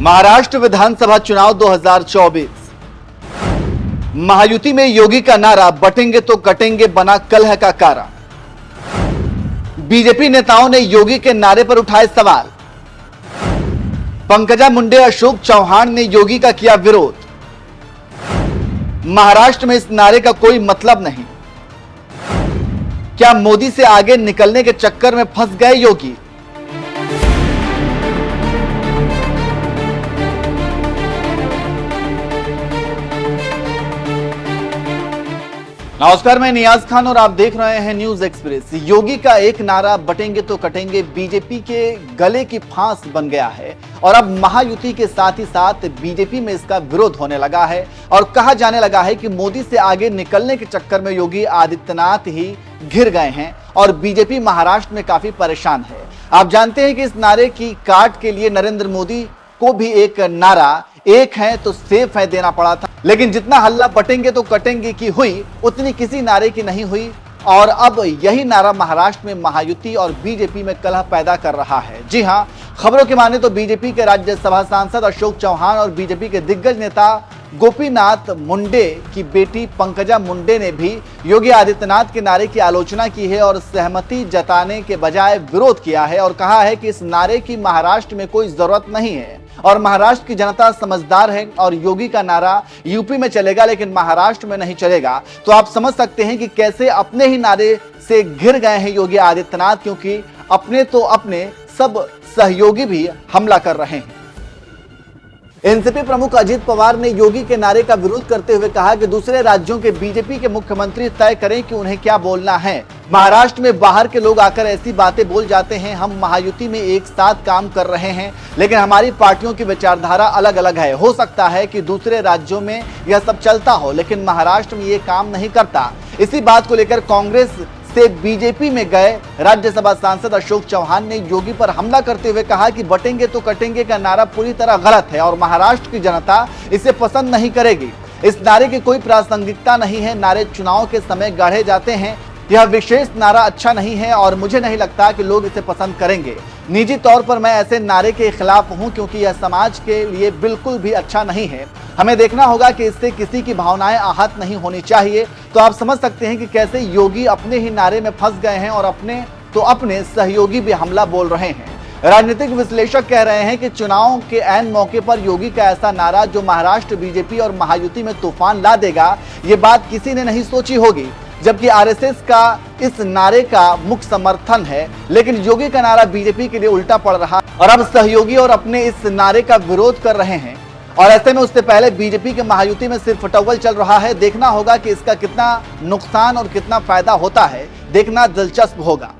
महाराष्ट्र विधानसभा चुनाव 2024। महायुति में योगी का नारा बटेंगे तो कटेंगे बना कलह का कारण। बीजेपी नेताओं ने योगी के नारे पर उठाए सवाल। पंकजा मुंडे, अशोक चौहान ने योगी का किया विरोध। महाराष्ट्र में इस नारे का कोई मतलब नहीं। क्या मोदी से आगे निकलने के चक्कर में फंस गए योगी? नमस्कार, मैं नियाज खान और आप देख रहे हैं न्यूज एक्सप्रेस। योगी का एक नारा बटेंगे तो कटेंगे बीजेपी के गले की फांस बन गया है और अब महायुति के साथ ही साथ बीजेपी में इसका विरोध होने लगा है और कहा जाने लगा है कि मोदी से आगे निकलने के चक्कर में योगी आदित्यनाथ ही घिर गए हैं और बीजेपी महाराष्ट्र में काफी परेशान है। आप जानते हैं कि इस नारे की काट के लिए नरेंद्र मोदी को भी एक नारा एक है तो सेफ है देना पड़ा था, लेकिन जितना हल्ला बटेंगे तो कटेंगे की हुई उतनी किसी नारे की नहीं हुई और अब यही नारा महाराष्ट्र में महायुति और बीजेपी में कलह पैदा कर रहा है। जी हां, खबरों की माने तो बीजेपी के राज्यसभा सांसद अशोक चौहान और बीजेपी के दिग्गज नेता गोपीनाथ मुंडे की बेटी पंकजा मुंडे ने भी योगी आदित्यनाथ के नारे की आलोचना की है और सहमति जताने के बजाय विरोध किया है और कहा है कि इस नारे की महाराष्ट्र में कोई जरूरत नहीं है और महाराष्ट्र की जनता समझदार है और योगी का नारा यूपी में चलेगा लेकिन महाराष्ट्र में नहीं चलेगा। तो आप समझ सकते हैं कि कैसे अपने ही नारे से घिर गए हैं योगी आदित्यनाथ, क्योंकि अपने तो अपने सब सहयोगी भी हमला कर रहे हैं। एनसीपी प्रमुख अजित पवार ने योगी के नारे का विरोध करते हुए कहा कि दूसरे राज्यों के बीजेपी के मुख्यमंत्री तय करें कि उन्हें क्या बोलना है। महाराष्ट्र में बाहर के लोग आकर ऐसी बातें बोल जाते हैं। हम महायुति में एक साथ काम कर रहे हैं लेकिन हमारी पार्टियों की विचारधारा अलग अलग है। हो सकता है कि दूसरे राज्यों में यह सब चलता हो लेकिन महाराष्ट्र में ये काम नहीं करता। इसी बात को लेकर कांग्रेस से बीजेपी में गए राज्यसभा सांसद अशोक चौहान ने योगी पर हमला करते हुए कहा कि बटेंगे तो कटेंगे का नारा पूरी तरह गलत है और महाराष्ट्र की जनता इसे पसंद नहीं करेगी। इस नारे की कोई प्रासंगिकता नहीं है। नारे चुनाव के समय गढ़े जाते हैं। यह विशेष नारा अच्छा नहीं है और मुझे नहीं लगता कि लोग इसे पसंद करेंगे। निजी तौर पर मैं ऐसे नारे के खिलाफ हूं क्योंकि यह समाज के लिए बिल्कुल भी अच्छा नहीं है। हमें देखना होगा कि इससे किसी की भावनाएं आहत नहीं होनी चाहिए। तो आप समझ सकते हैं कि कैसे योगी अपने ही नारे में फंस गए हैं और अपने सहयोगी भी हमला बोल रहे हैं। राजनीतिक विश्लेषक कह रहे हैं कि चुनाव के ऐन मौके पर योगी का ऐसा नारा जो महाराष्ट्र बीजेपी और महायुति में तूफान ला देगा, ये बात किसी ने नहीं सोची होगी। जबकि आरएसएस का इस नारे का मुख्य समर्थन है लेकिन योगी का नारा बीजेपी के लिए उल्टा पड़ रहा और अब सहयोगी और अपने इस नारे का विरोध कर रहे हैं और ऐसे में उससे पहले बीजेपी के महायुति में सिर्फ फटव्वल चल रहा है। देखना होगा कि इसका कितना नुकसान और कितना फायदा होता है, देखना दिलचस्प होगा।